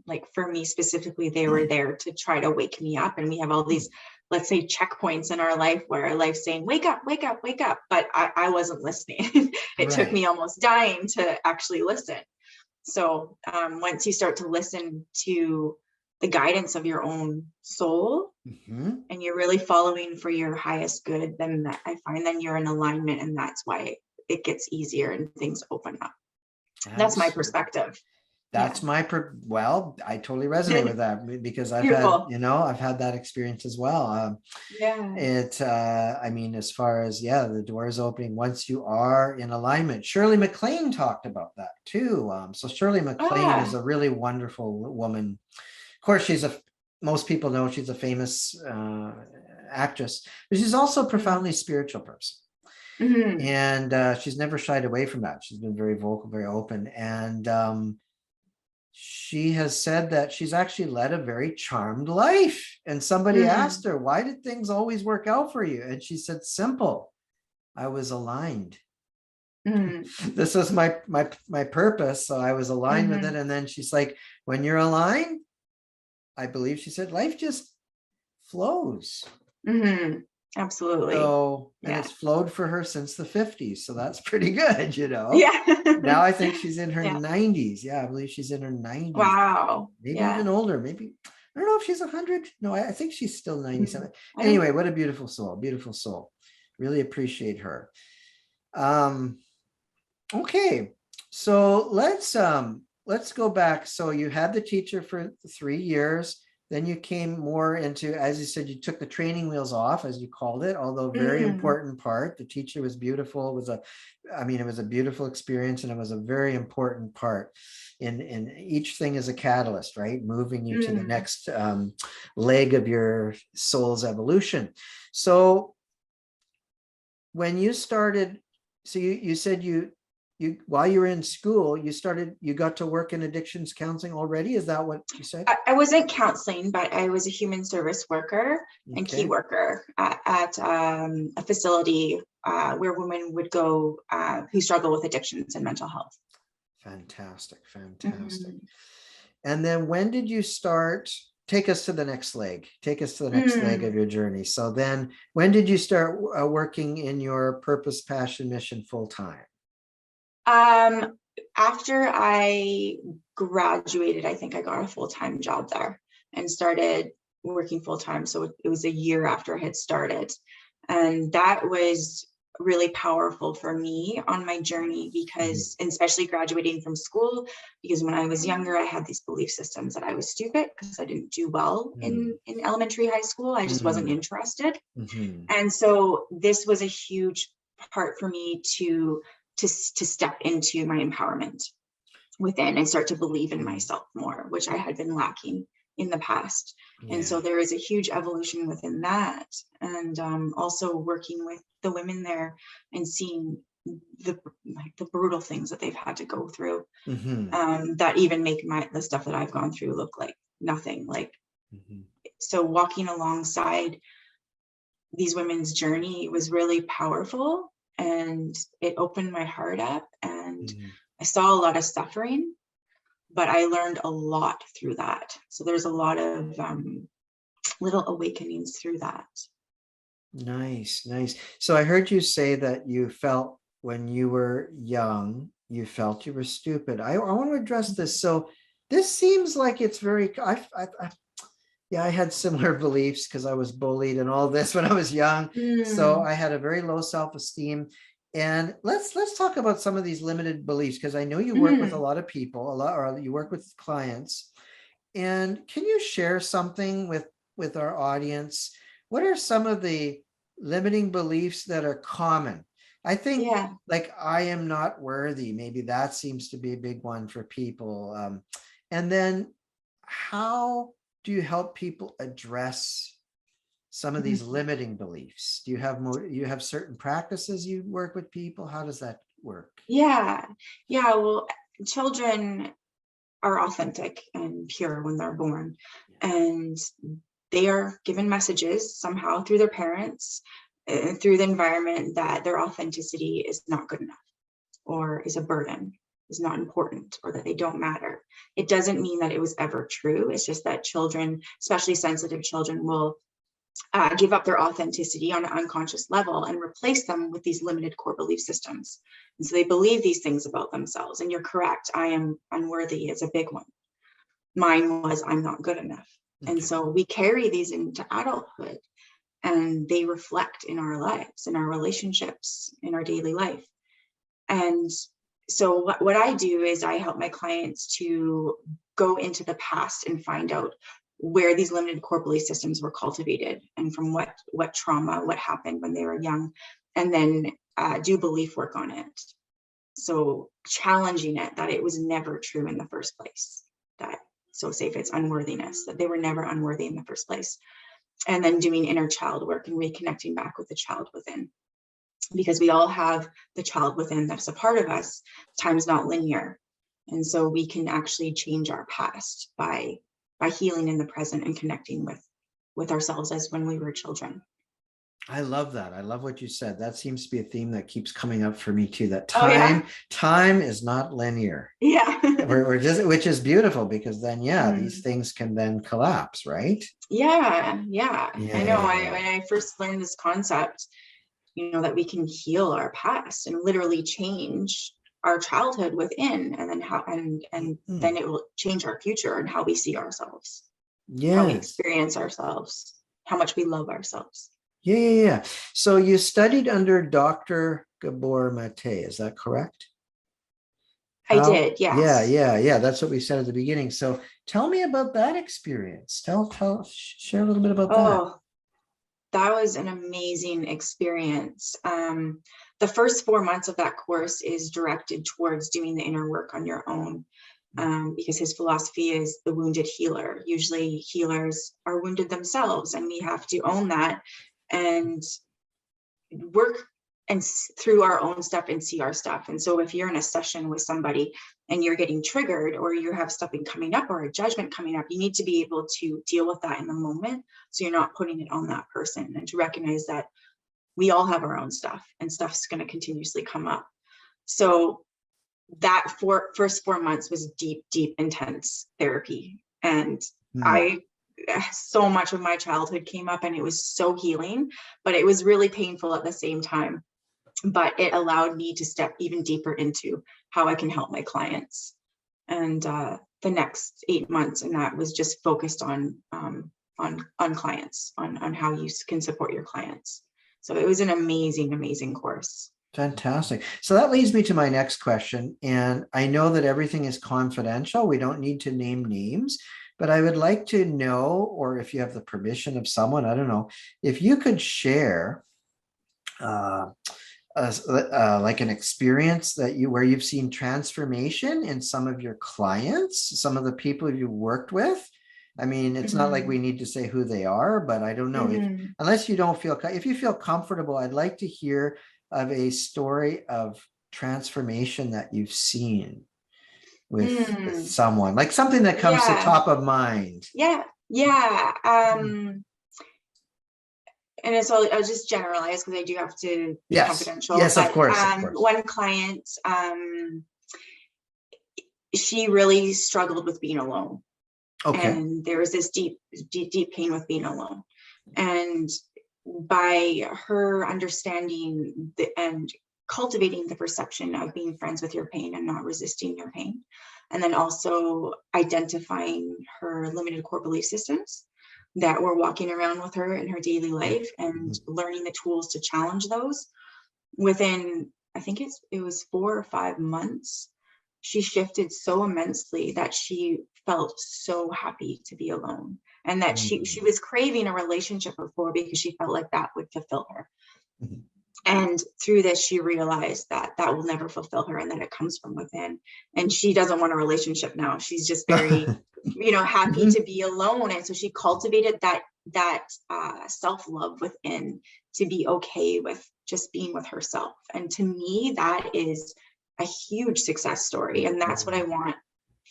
like for me specifically, they were there to try to wake me up. And we have all these, let's say, checkpoints in our life where our life's saying, wake up, wake up, wake up. But I wasn't listening. It took me almost dying to actually listen. So once you start to listen to the guidance of your own soul, and you're really following for your highest good, then I find then you're in alignment, and that's why it gets easier and things open up. That's my perspective. That's well, I totally resonate with that because I've had that experience as well. I mean, as far as, the doors opening once you are in alignment. Shirley MacLaine talked about that too. So Shirley MacLaine is a really wonderful woman. Of course, most people know she's a famous actress, but she's also a profoundly spiritual person. And she's never shied away from that. She's been very vocal, very open. And she has said that she's actually led a very charmed life. And somebody asked her, why did things always work out for you? And she said, simple, I was aligned. This was my purpose. So I was aligned with it. And then she's like, when you're aligned, I believe she said, life just flows. Absolutely. So, and it's flowed for her since the 50s. So that's pretty good, Yeah. Now I think she's in her 90s. Yeah, I believe she's in her 90s. Wow. Maybe even older. Maybe, I don't know if she's 100. No, I think she's still 97. Anyway, what a beautiful soul. Beautiful soul. Really appreciate her. Okay. So let's go back. So you had the teacher for 3 years. Then you came more into, as you said, you took the training wheels off, as you called it, although very important part. The teacher was beautiful. It was a beautiful experience, and it was a very important part. In each thing is a catalyst, right? Moving you to the next leg of your soul's evolution. So when you started, so you said you while you were in school, you got to work in addictions counseling already. Is that what you said? I wasn't counseling, but I was a human service worker and key worker at a facility where women would go who struggle with addictions and mental health. Fantastic. And then when did you start? Take us to the next leg. Take us to the next leg of your journey. So then when did you start working in your purpose, passion, mission full time? After I graduated, I think I got a full-time job there and started working full-time. So it was a year after I had started. And that was really powerful for me on my journey because, and especially graduating from school, because when I was younger, I had these belief systems that I was stupid because I didn't do well in elementary, high school. I just wasn't interested. And so this was a huge part for me to step into my empowerment within and start to believe in myself more, which I had been lacking in the past. And so there is a huge evolution within that. And also working with the women there and seeing the brutal things that they've had to go through that even make the stuff that I've gone through look like nothing. So walking alongside these women's journey was really powerful, and it opened my heart up, and I saw a lot of suffering, but I learned a lot through that. So there's a lot of little awakenings through that. Nice, nice. So I heard you say that you felt when you were young, you felt you were stupid. I want to address this. So this seems like it's very, yeah, I had similar beliefs because I was bullied and all this when I was young. So I had a very low self-esteem. And let's talk about some of these limited beliefs, because I know you work with a lot of people, or you work with clients. And can you share something with our audience? What are some of the limiting beliefs that are common? I think like I am not worthy. Maybe that seems to be a big one for people. And then how do you help people address some of these limiting beliefs? Do you have you have certain practices you work with people? How does that work? Yeah. Well, children are authentic and pure when they're born, and they are given messages somehow through their parents, through the environment, that their authenticity is not good enough, or is a burden, is not important, or that they don't matter. It doesn't mean that it was ever true. It's just that children, especially sensitive children, will give up their authenticity on an unconscious level and replace them with these limited core belief systems. And so they believe these things about themselves. And you're correct, I am unworthy is a big one. Mine was, I'm not good enough. Okay. And so we carry these into adulthood, and they reflect in our lives, in our relationships, in our daily life. And so what I do is I help my clients to go into the past and find out where these limited core belief systems were cultivated, and from what trauma, what happened when they were young, and then do belief work on it. So challenging it, that it was never true in the first place. So say if it's unworthiness, that they were never unworthy in the first place. And then doing inner child work and reconnecting back with the child within. Because we all have the child within that's a part of us. Time's not linear. And so we can actually change our past by healing in the present and connecting with ourselves as when we were children. I love that. I love what you said. That seems to be a theme that keeps coming up for me too, that time is not linear. Yeah. We're just, which is beautiful, because then, these things can then collapse, right? Yeah. I know. When I first learned this concept, that we can heal our past and literally change our childhood within, and then then it will change our future and how we see ourselves, how we experience ourselves, how much we love ourselves. Yeah. So you studied under Dr. Gabor Mate, is that correct? I did, yes. Yeah. That's what we said at the beginning. So tell me about that experience. Share a little bit about that. That was an amazing experience. The first 4 months of that course is directed towards doing the inner work on your own, because his philosophy is the wounded healer. Usually healers are wounded themselves, and we have to own that and work through our own stuff and see our stuff. And so if you're in a session with somebody and you're getting triggered, or you have something coming up or a judgment coming up, you need to be able to deal with that in the moment, so you're not putting it on that person, and to recognize that we all have our own stuff, and stuff's going to continuously come up. So that first 4 months was deep, intense therapy. And so much of my childhood came up, and it was so healing, but it was really painful at the same time. But it allowed me to step even deeper into how I can help my clients. And the next 8 months, and that was just focused on clients, on how you can support your clients. So it was an amazing course. Fantastic. So that leads me to my next question. And I know that everything is confidential. We don't need to name names, but I would like to know, or if you have the permission of someone, I don't know, if you could share like an experience where you've seen transformation in some of your clients, some of the people you worked with. I mean, it's not like we need to say who they are, but I don't know. Unless you don't feel, if you feel comfortable, I'd like to hear of a story of transformation that you've seen with someone, like something that comes to top of mind. and it's all, I'll just generalize because I do have to be Yes. confidential. Yes, of But course, of course. one client, she really struggled with being alone. Okay. And there was this deep pain with being alone. And by her understanding and cultivating the perception of being friends with your pain and not resisting your pain, and then also identifying her limited core belief systems that were walking around with her in her daily life, and learning the tools to challenge those, within, I think it was 4 or 5 months, she shifted so immensely that she felt so happy to be alone, and that she was craving a relationship before because she felt like that would fulfill her. And through this, she realized that that will never fulfill her, and that it comes from within. And she doesn't want a relationship now. She's just very, happy to be alone. And so she cultivated that self-love within, to be okay with just being with herself. And to me, that is a huge success story. And that's what I want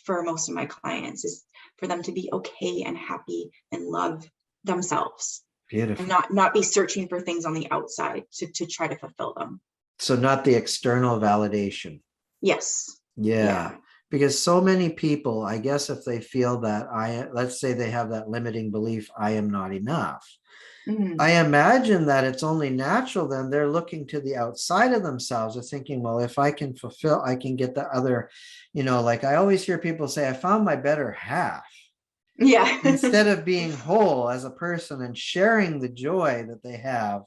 for most of my clients, is for them to be okay and happy and love themselves. Beautiful. And not be searching for things on the outside to try to fulfill them. So not the external validation. Yes. Yeah. Because so many people, I guess, if they feel that let's say they have that limiting belief, I am not enough. I imagine that it's only natural then they're looking to the outside of themselves. They're thinking, well, if I can fulfill, I can get the other, like I always hear people say, I found my better half. Yeah. Instead of being whole as a person and sharing the joy that they have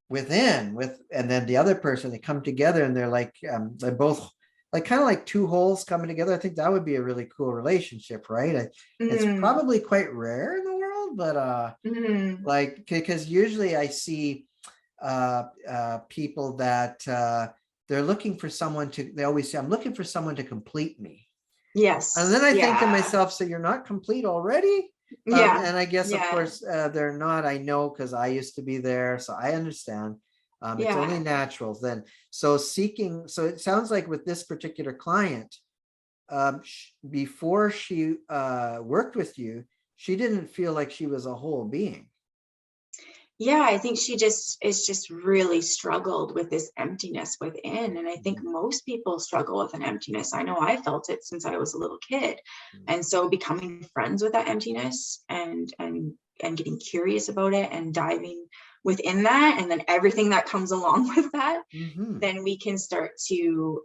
within and then the other person, they come together and they're like, they're both like kind of like two wholes coming together. I think that would be a really cool relationship, right? It's probably quite rare in the world, but like, because usually I see people that they're looking for someone they always say, I'm looking for someone to complete me. Yes. And then I think to myself, so you're not complete already? And I guess, of course, they're not. I know, because I used to be there. So I understand. It's only natural then. So it sounds like with this particular client, before she worked with you, she didn't feel like she was a whole being. Yeah, I think she is just really struggled with this emptiness within. And I think most people struggle with an emptiness. I know I felt it since I was a little kid. And so becoming friends with that emptiness and getting curious about it and diving within that, and then everything that comes along with that, then we can start to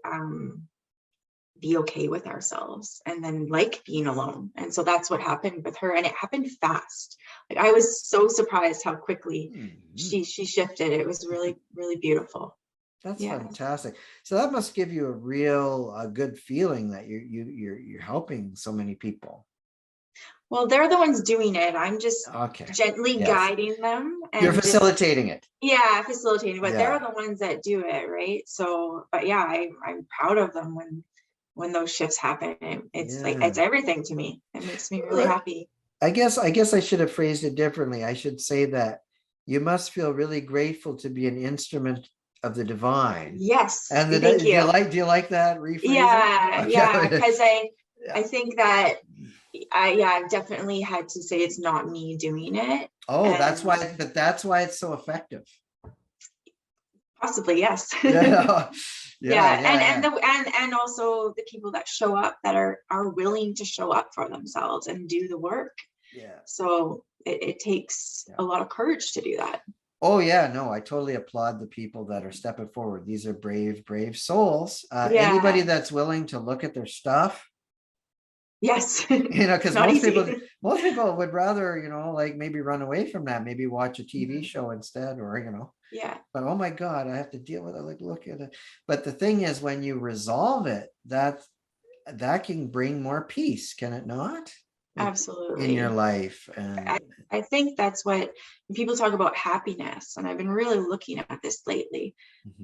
be okay with ourselves and then like being alone. And so that's what happened with her, and it happened fast. Like, I was so surprised how quickly she shifted. It was really, really beautiful. That's fantastic. So that must give you a real good feeling that you're helping so many people. Well, they're the ones doing it. I'm just gently guiding them. And you're facilitating it. Yeah, facilitating, but they're the ones that do it, right? So, but yeah, I'm proud of them when those shifts happen. It's like, it's everything to me. It makes me really happy. I guess I should have phrased it differently. I should say that you must feel really grateful to be an instrument of the divine. Yes. And thank you. Do you like that rephrasing? Yeah, because I think that I've definitely had to say it's not me doing it. Oh, that's why it's so effective. Possibly, yes. And also the people that show up, that are willing to show up for themselves and do the work. So it takes a lot of courage to do that. Oh yeah, no, I totally applaud the people that are stepping forward. These are brave anybody that's willing to look at their stuff. Yes. Because most people would rather, like maybe run away from that, maybe watch a TV show instead, or but oh my God, I have to deal with it. Like, look at it. But the thing is, when you resolve it, that can bring more peace, can it not? Absolutely. In your life. And I think that's what people talk about happiness. And I've been really looking at this lately.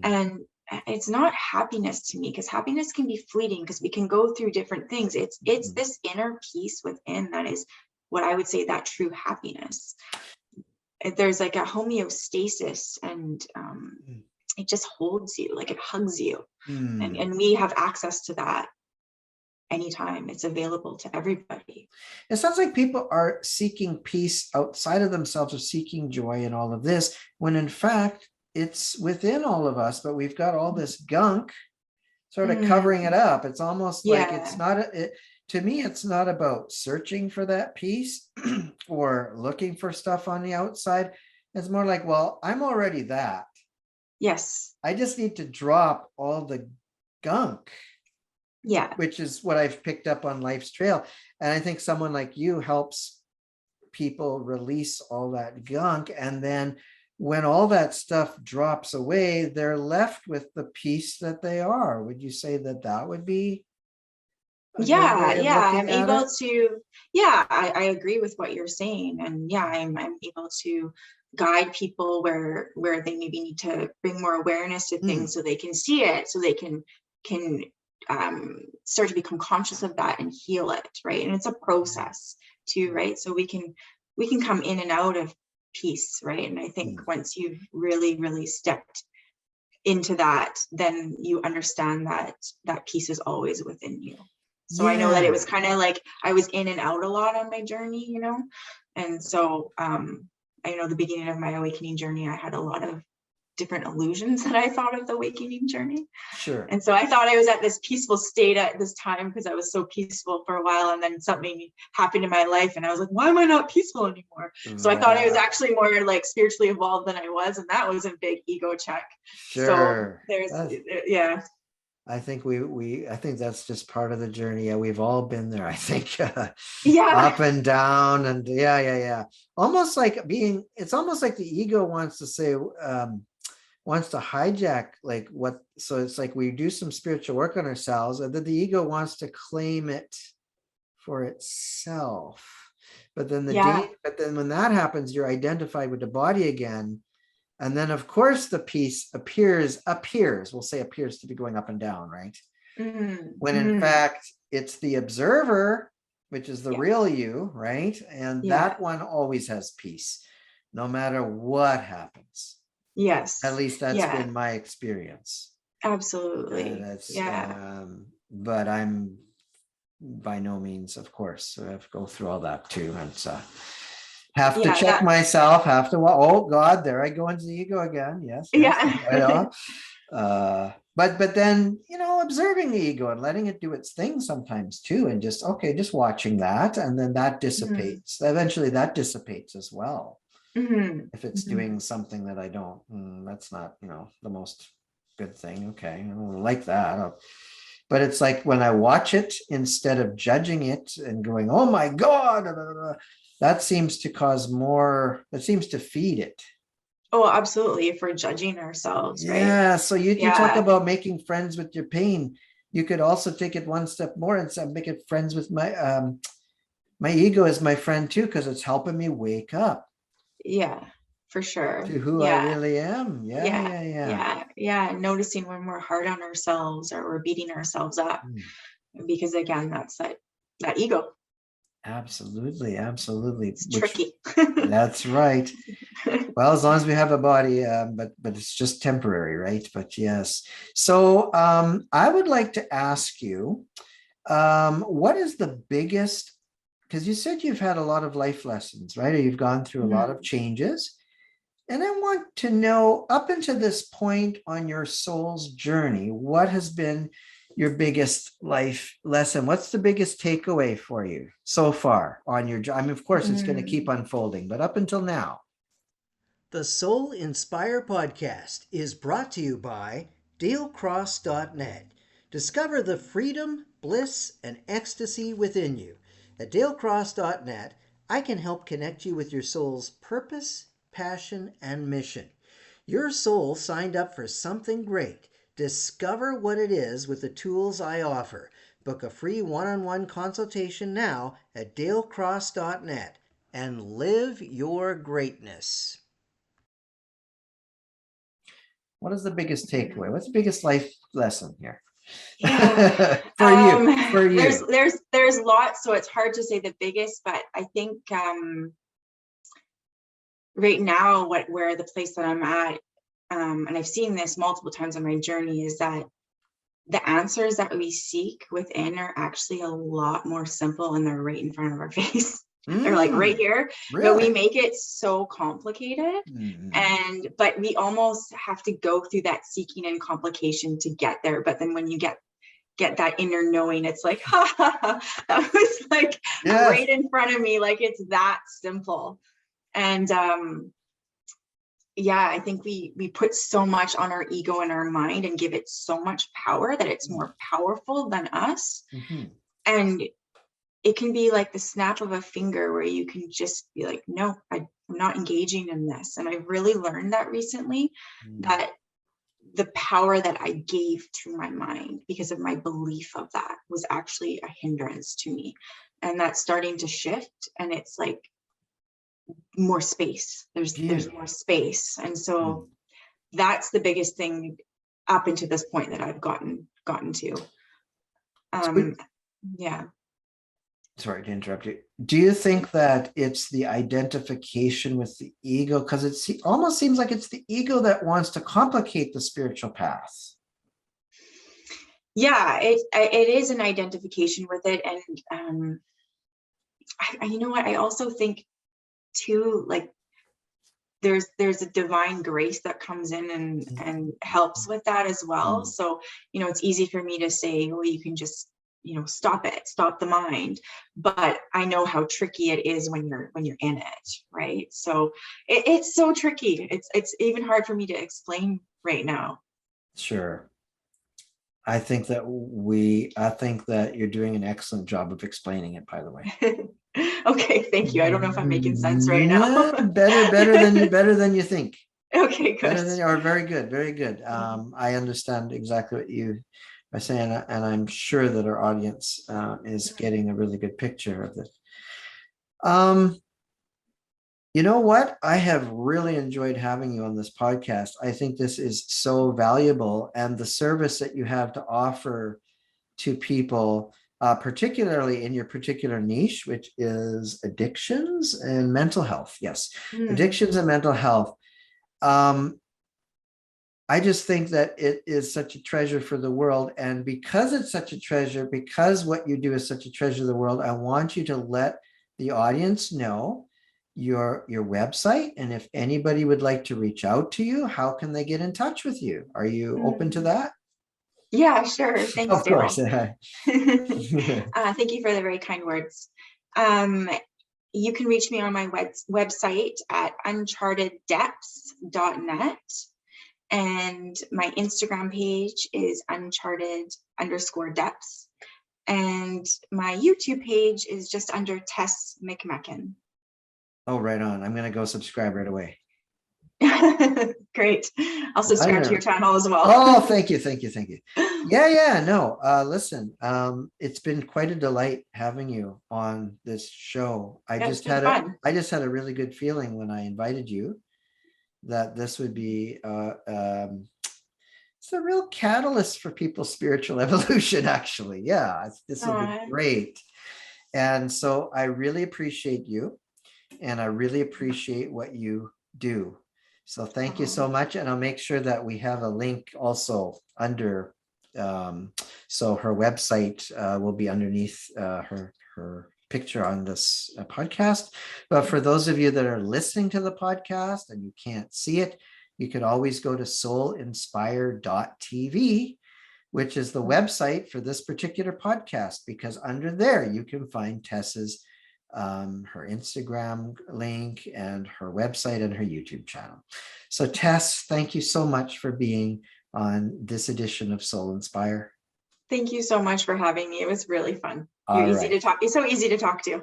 And it's not happiness to me, because happiness can be fleeting, because we can go through different things. It's this inner peace within that is what I would say that true happiness. There's like a homeostasis, and it just holds you, like it hugs you. And we have access to that. anytime. It's available to everybody. It sounds like people are seeking peace outside of themselves, or seeking joy in all of this, when in fact it's within all of us, but we've got all this gunk sort of covering it up. It's almost like it's not, to me, it's not about searching for that peace or looking for stuff on the outside. It's more like, well, I'm already that. Yes. I just need to drop all the gunk. Yeah. Which is what I've picked up on life's trail. And I think someone like you helps people release all that gunk. And then when all that stuff drops away, they're left with the peace that they are. Would you say that that would be a good way of I'm looking at able it? to, I agree with what you're saying. And I'm able to guide people where they maybe need to bring more awareness to things so they can see it, so they can start to become conscious of that and heal it, right? And it's a process too, right? So we can come in and out of peace, right? And I think once you've really, really stepped into that, then you understand that that peace is always within you. So I know that it was kind of like I was in and out a lot on my journey, you know? And so I know the beginning of my awakening journey, I had a lot of different illusions that I thought of the awakening journey. Sure. And so I thought I was at this peaceful state at this time because I was so peaceful for a while, and then something happened in my life and I was like, why am I not peaceful anymore? So I thought I was actually more like spiritually evolved than I was, and that was a big ego check. Sure. So there's I think I think that's just part of the journey. Yeah, we've all been there. I think up and down, and almost like it's almost like the ego wants to say, wants to hijack like what. So it's like we do some spiritual work on ourselves, and then the ego wants to claim it for itself. But then but then when that happens, you're identified with the body again. And then, of course, the peace appears, we'll say appears to be going up and down, right? When in fact, it's the observer, which is the real you, right? And that one always has peace, no matter what happens. Yes. At least that's been my experience. Absolutely. But I'm by no means, of course, I have to go through all that too. And have to check myself, have to, oh God, there I go into the ego again. Yes. But then, observing the ego and letting it do its thing sometimes too, and just watching that, and then that dissipates. Eventually that dissipates as well. If it's doing something that I don't, that's not, the most good thing. Okay, I don't like that. But it's like when I watch it, instead of judging it and going, oh my God, that seems to cause more, that seems to feed it. Oh, absolutely. If we're judging ourselves, right? Yeah. So you talk about making friends with your pain. You could also take it one step more and say, make it friends with my ego is my friend too, because it's helping me wake up. Yeah, for sure. To who I really am. Noticing when we're hard on ourselves or we're beating ourselves up, because again, that's that ego. Absolutely. It's tricky. That's right. Well, as long as we have a body, but it's just temporary, right? But yes. So I would like to ask you, what is the biggest, because you said you've had a lot of life lessons, right? Or you've gone through a lot of changes. And I want to know, up until this point on your soul's journey, what has been your biggest life lesson? What's the biggest takeaway for you so far on your journey? I mean, of course, it's going to keep unfolding, but up until now. The Soul Inspire podcast is brought to you by DaleCross.net. Discover the freedom, bliss, and ecstasy within you. At DaleCross.net, I can help connect you with your soul's purpose, passion, and mission. Your soul signed up for something great. Discover what it is with the tools I offer. Book a free one-on-one consultation now at dalecross.net and live your greatness. What is the biggest takeaway? What's the biggest life lesson here? For you. There's lots, so it's hard to say the biggest, but I think right now where the place that I'm at, and I've seen this multiple times on my journey, is that the answers that we seek within are actually a lot more simple, and they're right in front of our face. They're like right here, but we Really? make it so complicated. But we almost have to go through that seeking and complication to get there. But then when you get that inner knowing, it's like, ha ha ha, that was like Yes. right in front of me. Like it's that simple. And yeah, I think we put so much on our ego and our mind and give it so much power that it's more powerful than us. And it can be like the snap of a finger where you can just be like, no, I'm not engaging in this. And I really learned that recently, that the power that I gave to my mind because of my belief of that was actually a hindrance to me. And that's starting to shift. And it's like more space. There's more space. And so that's the biggest thing up into this point that I've gotten to. Yeah. Sorry to interrupt you. Do you think that it's the identification with the ego? Because it almost seems like it's the ego that wants to complicate the spiritual path. Yeah, it is an identification with it. And you know what? I also think too, like there's a divine grace that comes in and helps with that as well. So, it's easy for me to say, well, you can just stop the mind, but I know how tricky it is when you're in it, right? So it's so tricky. It's even hard for me to explain right now. Sure. I think that you're doing an excellent job of explaining it, by the way. Okay, thank you. I don't know if I'm making sense right now. better than you think. Okay, good. Very good, very good. I understand exactly what you are saying, and I'm sure that our audience is getting a really good picture of this. You know what? I have really enjoyed having you on this podcast. I think this is so valuable, and the service that you have to offer to people, particularly in your particular niche, which is addictions and mental health. Yes, addictions and mental health. I just think that it is such a treasure for the world. And because it's such a treasure, because what you do is such a treasure of the world, I want you to let the audience know your website. And if anybody would like to reach out to you, how can they get in touch with you? Are you open to that? Yeah, sure. Thanks, Of course. Daryl. Thank you for the very kind words. You can reach me on my website at uncharteddepths.net. And my Instagram page is uncharted_depths. And my YouTube page is just under Tess McMechan. Oh, right on. I'm going to go subscribe right away. Great. I'll subscribe to your channel as well. Oh, thank you. Yeah. No, listen, it's been quite a delight having you on this show. I just had a really good feeling when I invited you that this would be it's a real catalyst for people's spiritual evolution, actually. Yeah, this will be great. And so I really appreciate you, and I really appreciate what you do. So thank you so much. And I'll make sure that we have a link also under, so her website will be underneath her picture on this podcast. But for those of you that are listening to the podcast and you can't see it, you could always go to soulinspire.tv, which is the website for this particular podcast, because under there you can find Tess's her Instagram link and her website and her YouTube channel. So Tess, thank you so much for being on this edition of Soul Inspire. Thank you so much for having me. It was really fun. You're easy to talk. You're so easy to talk to.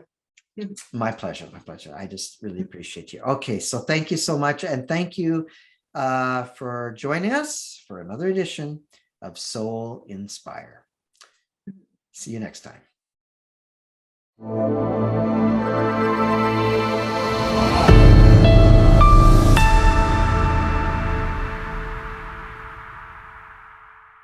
My pleasure. I just really appreciate you. Okay, so thank you so much. And thank you for joining us for another edition of Soul Inspire. See you next time.